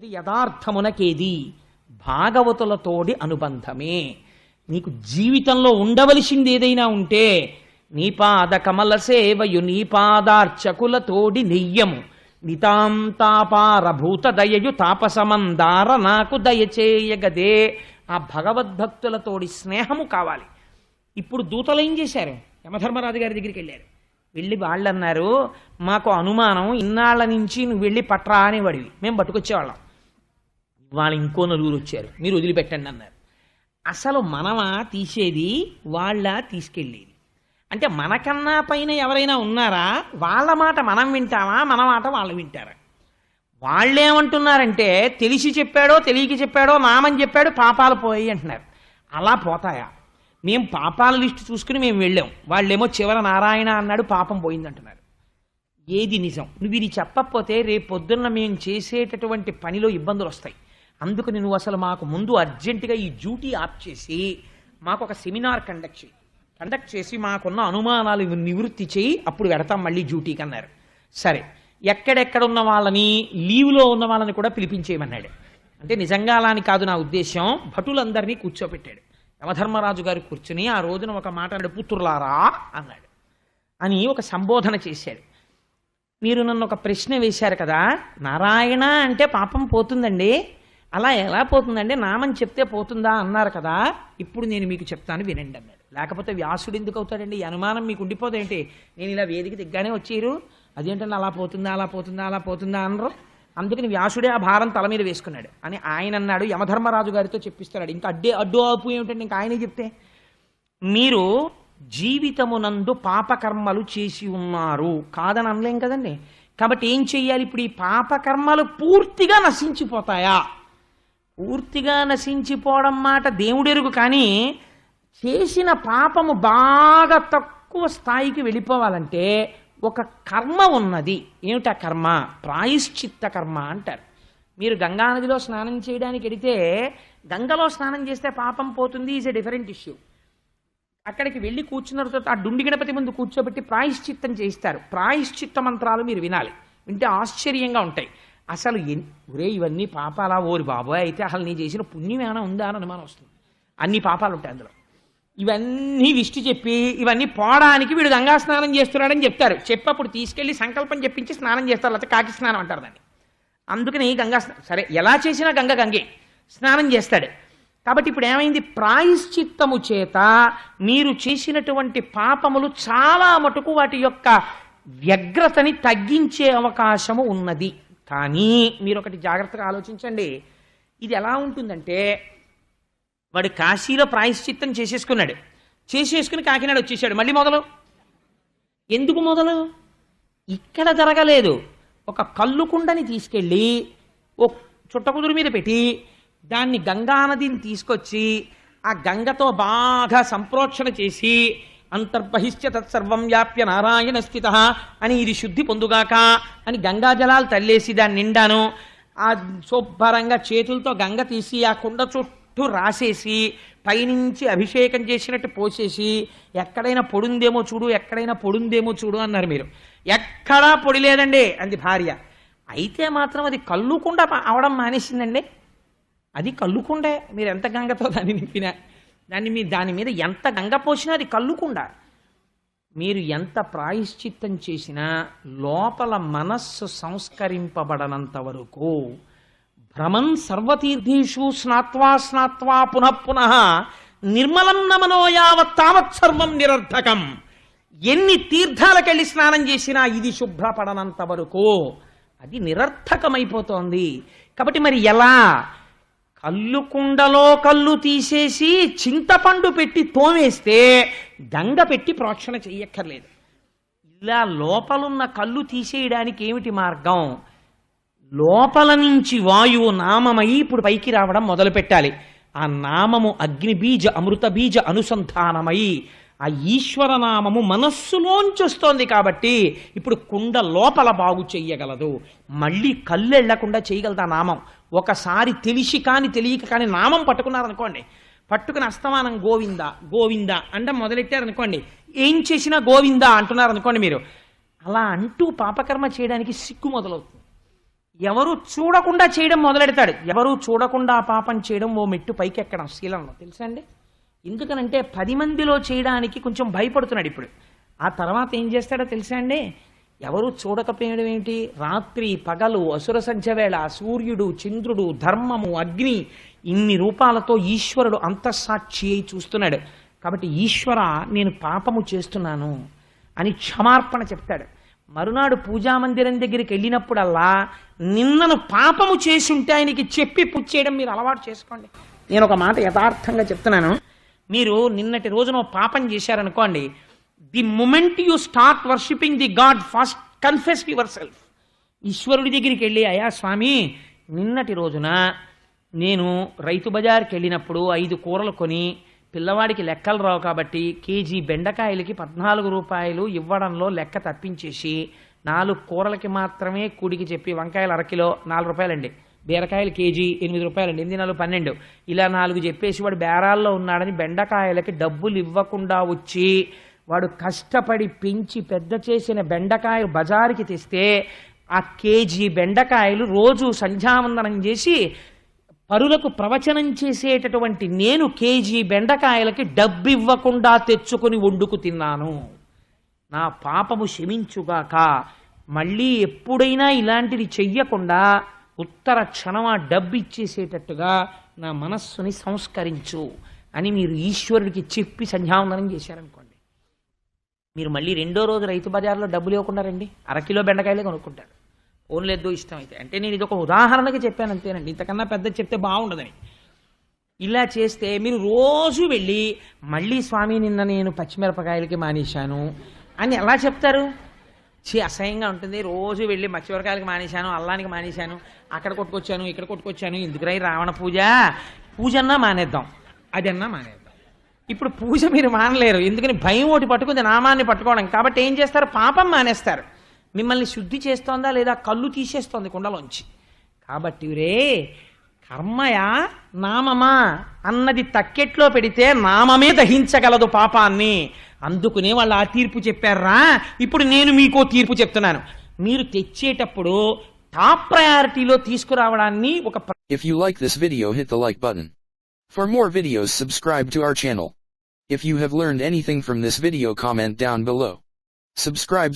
అది యథార్థమునకేది భాగవతులతోడి అనుబంధమే. నీకు జీవితంలో ఉండవలసింది ఏదైనా ఉంటే నీ పాద కమల సేవయు నీ పాదార్చకులతోడి నెయ్యము నితాంతాపారభూత దయయు తాపసమందార నాకు దయచేయగదే. ఆ భగవద్భక్తులతోడి స్నేహము కావాలి. ఇప్పుడు దూతలు ఏం చేశారు? యమధర్మరాజు గారి దగ్గరికి వెళ్ళారు. వెళ్ళి వాళ్ళు అన్నారు, మాకు అనుమానం, ఇన్నాళ్ల నుంచి నువ్వు వెళ్ళి పట్రా అనేవాడివి, మేము పట్టుకొచ్చేవాళ్ళం. వాళ్ళు ఇంకో నలుగురు వచ్చారు, మీరు వదిలిపెట్టండి అన్నారు. అసలు మనమా తీసేది, వాళ్ళ తీసుకెళ్ళేది? అంటే మనకన్నా పైన ఎవరైనా ఉన్నారా? వాళ్ళ మాట మనం వింటామా, మన మాట వాళ్ళు వింటారా? వాళ్ళేమంటున్నారంటే తెలిసి చెప్పాడో తెలియక చెప్పాడో నామని చెప్పాడు, పాపాలు పోయి అంటున్నారు. అలా పోతాయా? మేము పాపాల లిస్టు చూసుకుని మేము వెళ్ళాం, వాళ్ళేమో చివర నారాయణ అన్నాడు, పాపం పోయిందంటున్నారు. ఏది నిజం? నువ్వు ఇది చెప్పకపోతే రేపు పొద్దున్న మేము చేసేటటువంటి పనిలో ఇబ్బందులు వస్తాయి. అందుకని నువ్వు అసలు మాకు ముందు అర్జెంటుగా ఈ డ్యూటీ ఆఫ్ చేసి మాకు ఒక సెమినార్ కండక్ట్ చేసి మాకున్న అనుమానాలు నివృత్తి చేయి, అప్పుడు పెడతాం మళ్ళీ డ్యూటీకి అన్నారు. సరే, ఎక్కడెక్కడ ఉన్న వాళ్ళని, లీవ్లో ఉన్న వాళ్ళని కూడా పిలిపించేయమన్నాడు. అంటే నిజంగా అలా అని కాదు నా ఉద్దేశం, భటులందరినీ కూర్చోబెట్టాడు. యమధర్మరాజు గారు కూర్చుని ఆ రోజున ఒక మాట్లాడు, పుత్రులారా అన్నాడు. అని ఒక సంబోధన చేశాడు. మీరు నన్ను ఒక ప్రశ్న వేశారు కదా, నారాయణ అంటే పాపం పోతుందండి, అలా ఎలా పోతుందండి, నామని చెప్తే పోతుందా అన్నారు కదా, ఇప్పుడు నేను మీకు చెప్తాను వినండి అన్నాడు. లేకపోతే వ్యాసుడు ఎందుకు అవుతాడండి? ఈ అనుమానం మీకు ఉండిపోదేంటి? నేను ఇలా వేదిక దిగ్గానే వచ్చేరు, అదేంటంటే అలా పోతుందా అలా పోతుందా అలా పోతుందా అనరు. అందుకని వ్యాసుడే ఆ భారం తల మీద వేసుకున్నాడు అని ఆయన అన్నాడు. యమధర్మరాజు గారితో చెప్పిస్తున్నాడు. ఇంకా అడ్డు ఆపు ఏమిటంటే ఇంకా ఆయనే చెప్తే, మీరు జీవితమునందు పాపకర్మలు చేసి ఉన్నారు కాదని అనలేం కదండి. కాబట్టి ఏం చెయ్యాలి? ఇప్పుడు ఈ పాపకర్మలు పూర్తిగా నశించిపోతాయా? పూర్తిగా నశించిపోవడం మాట దేవుడెరుగు, కానీ చేసిన పాపము బాగా తక్కువ స్థాయికి వెళ్ళిపోవాలంటే ఒక కర్మ ఉన్నది. ఏమిటా కర్మ? ప్రాయశ్చిత్త కర్మ అంటారు. మీరు గంగానదిలో స్నానం చేయడానికి వెడితే గంగలో స్నానం చేస్తే పాపం పోతుంది, ఈజ్ ఎ డిఫరెంట్ ఇష్యూ. అక్కడికి వెళ్ళి కూర్చున్న తర్వాత ఆ డుండి గణపతి ముందు కూర్చోబెట్టి ప్రాయశ్చిత్తం చేయిస్తారు. ప్రాయశ్చిత్త మంత్రాలు మీరు వినాలి, వింటే ఆశ్చర్యంగా ఉంటాయి. అసలు ఒరే ఇవన్నీ పాపాలా? ఓరి బాబోయ్, అయితే అసలు నీ చేసిన పుణ్యం ఏమైనా ఉందా అని అనుమానం వస్తుంది. అన్ని పాపాలు ఉంటాయి అందులో. ఇవన్నీ లిస్టు చెప్పి ఇవన్నీ పోవడానికి వీడు గంగా స్నానం చేస్తున్నాడని చెప్తారు. చెప్పప్పుడు తీసుకెళ్లి సంకల్పం చెప్పించి స్నానం చేస్తారు, లేకపోతే కాకి స్నానం అంటారు దాన్ని. అందుకని గంగా సరే ఎలా చేసినా గంగే స్నానం చేస్తాడు. కాబట్టి ఇప్పుడు ఏమైంది? ప్రాయశ్చిత్తము చేత మీరు చేసినటువంటి పాపములు చాలా మటుకు వాటి యొక్క వ్యగ్రతని తగ్గించే అవకాశము ఉన్నది. కానీ మీరు ఒకటి జాగ్రత్తగా ఆలోచించండి. ఇది ఎలా ఉంటుందంటే, వాడు కాశీలో ప్రాయశ్చిత్తం చేసేసుకుని కాకినాడ వచ్చేసాడు, మళ్ళీ మొదలు. ఎందుకు మొదలు? ఇక్కడ జరగలేదు. ఒక కల్లు కుండని తీసుకెళ్ళి ఓ చుట్టకుదురు మీద పెట్టి దాన్ని గంగానదిని తీసుకొచ్చి ఆ గంగతో బాగా సంప్రోక్షణ చేసి అంతర్బహిష్య తత్సర్వం వ్యాప్య నారాయణ స్థిత అని ఇది శుద్ధి పొందుగాక అని గంగాజలాలు తల్లేసి దాన్ని నిండాను ఆ శుభ్రంగా చేతులతో గంగ తీసి ఆ కుండ చుట్టూ రాసేసి పైనుంచి అభిషేకం చేసినట్టు పోసేసి ఎక్కడైనా పొడుందేమో చూడు అన్నారు. మీరు ఎక్కడా పొడి లేదండి అంది భార్య. అయితే మాత్రం అది కల్లుకుండా అవడం మానేసిందండి. అది కల్లుకుండే, మీరు ఎంత గంగతో దాన్ని నింపినా, దాని మీద ఎంత గంగ పోసినా అది కల్లుకుండా. మీరు ఎంత ప్రాయశ్చిత్తం చేసినా లోపల మనస్సు సంస్కరింపబడనంత వరకు భ్రమన్ సర్వతీర్థేషు స్నాత్వా పునః నిర్మలం నమనో యావత్ తావత్ సర్వం నిరర్థకం. ఎన్ని తీర్థాలకెళ్ళి స్నానం చేసినా ఇది శుభ్రపడనంత వరకు అది నిరర్థకమైపోతోంది. కాబట్టి మరి ఎలా? కల్లు కుండలో కల్లు తీసేసి చింతపండు పెట్టి తోమేస్తే గంగ పెట్టి ప్రోక్షణ చెయ్యక్కర్లేదు. ఇలా లోపలున్న కల్లు తీసేయడానికి ఏమిటి మార్గం? లోపల నుంచి వాయువు నామమై ఇప్పుడు పైకి రావడం మొదలు పెట్టాలి. ఆ నామము అగ్నిబీజ అమృత బీజ అనుసంధానమై ఆ ఈశ్వర నామము మనస్సులోంచి వస్తోంది. కాబట్టి ఇప్పుడు కుండ లోపల బాగు చెయ్యగలదు. మళ్ళీ కళ్ళు వెళ్లకుండా చేయగలదు ఆ నామం. ఒకసారి తెలిసి కానీ తెలియక కానీ నామం పట్టుకున్నారనుకోండి, పట్టుకుని అస్తమానం గోవింద గోవింద అంటే మొదలెట్టారనుకోండి, ఏం చేసినా గోవింద అంటున్నారనుకోండి, మీరు అలా అంటూ పాపకర్మ చేయడానికి సిగ్గు మొదలవుతుంది. ఎవరు చూడకుండా చేయడం మొదలెడతాడు. ఎవరు చూడకుండా పాపం చేయడం ఓ మెట్టు పైకి ఎక్కడం శీలంలో, తెలుసా అండి? ఎందుకనంటే 10 మందిలో చేయడానికి కొంచెం భయపడుతున్నాడు ఇప్పుడు. ఆ తర్వాత ఏం చేస్తాడో తెలుసా అండి? ఎవరు చూడకపోయడం ఏమిటి? రాత్రి పగలు, అసుర సంధ్య వేళ, సూర్యుడు, చంద్రుడు, ధర్మము, అగ్ని, ఇన్ని రూపాలతో ఈశ్వరుడు అంతఃసాక్షి అయి చూస్తున్నాడు. కాబట్టి ఈశ్వర, నేను పాపము చేస్తున్నాను అని క్షమార్పణ చెప్తాడు. మరునాడు పూజామందిరం దగ్గరికి వెళ్ళినప్పుడల్లా నిన్నను పాపము చేసి ఉంటే ఆయనకి చెప్పి పుచ్చేయడం మీరు అలవాటు చేసుకోండి. నేను ఒక మాట యథార్థంగా చెప్తున్నాను. మీరు నిన్నటి రోజున పాపం చేశారనుకోండి, the moment you start worshipping the god, first confess yourself. ఈశ్వరుడి దగ్గరికి వెళ్ళి, అయ్యా స్వామి, నిన్నటి రోజున నేను రైతు బజార్కి వెళ్ళినప్పుడు 5 కూరలు కొని, పిల్లవాడికి లెక్కలు రావు కాబట్టి కేజీ బెండకాయలకి 14 రూపాయలు ఇవ్వడంలో లెక్క తప్పించేసి 4 కూరలకి మాత్రమే కూడికి చెప్పి, వంకాయలు అరకిలో 4 రూపాయలండి, బీరకాయలు కేజీ 8 రూపాయలండి, 8 4 12, ఇలా 4 చెప్పేసి వాడు బేరాల్లో ఉన్నాడని బెండకాయలకి డబ్బులు ఇవ్వకుండా వచ్చి, వాడు కష్టపడి పెంచి పెద్ద చేసిన బెండకాయలు బజారుకి తెస్తే ఆ కేజీ బెండకాయలు రోజు సంధ్యావందనం చేసి పరులకు ప్రవచనం చేసేటటువంటి నేను కేజీ బెండకాయలకి డబ్బు ఇవ్వకుండా తెచ్చుకొని వండుకు తిన్నాను. నా పాపము క్షమించుగాక, మళ్ళీ ఎప్పుడైనా ఇలాంటిది చెయ్యకుండా ఉత్తర క్షణం ఆ డబ్బు ఇచ్చేసేటట్టుగా నా మనస్సుని సంస్కరించు అని మీరు ఈశ్వరుడికి చెప్పి సంధ్యావందనం చేశారనుకోండి, మీరు మళ్ళీ రెండో రోజు రైతు బజార్లో డబ్బులు ఇవ్వకుండా రండి, అరకిలో బెండకాయలే కొనుక్కుంటాడు. ఓన్లేదో ఇష్టం అయితే. అంటే నేను ఇది ఒక ఉదాహరణకి చెప్పాను అంతేనండి, ఇంతకన్నా పెద్ద చెప్తే బాగుండదని. ఇలా చేస్తే మీరు రోజు వెళ్ళి మళ్ళీ స్వామి నిన్న నేను పచ్చిమిరపకాయలకి మానేశాను అని ఎలా చెప్తారు? అసహ్యంగా ఉంటుంది. రోజు వెళ్ళి పచ్చిమిరపకాయలకి మానేశాను, అల్లానికి మానేశాను, అక్కడ కొట్టుకొచ్చాను, ఇక్కడ కొట్టుకొచ్చాను, ఎందుకురై రావణ పూజన్నా మానేద్దాం, అదన్నా మానేద్దాం. ఇప్పుడు పూజ మీరు మానలేరు, ఎందుకని భయం ఒకటి పట్టుకుంది, నామాన్ని పట్టుకోవడం. కాబట్టి ఏం చేస్తారు? పాపం మానేస్తారు. మిమ్మల్ని శుద్ధి చేస్తోందా లేదా? కళ్ళు తీసేస్తోంది కుండలోంచి. కాబట్టి రే, కర్మయా నామమా అన్నది తక్కెట్లో పెడితే నామమే దహించగలదు పాపాన్ని. అందుకునే వాళ్ళు ఆ తీర్పు చెప్పారా. ఇప్పుడు నేను మీకో తీర్పు చెప్తున్నాను. మీరు తెచ్చేటప్పుడు టాప్ ప్రయారిటీలో తీసుకురావడాన్ని ఒక If you like this video, hit the like button. For more videos, subscribe to our channel. If you have learned anything from this video, comment down below. Subscribe.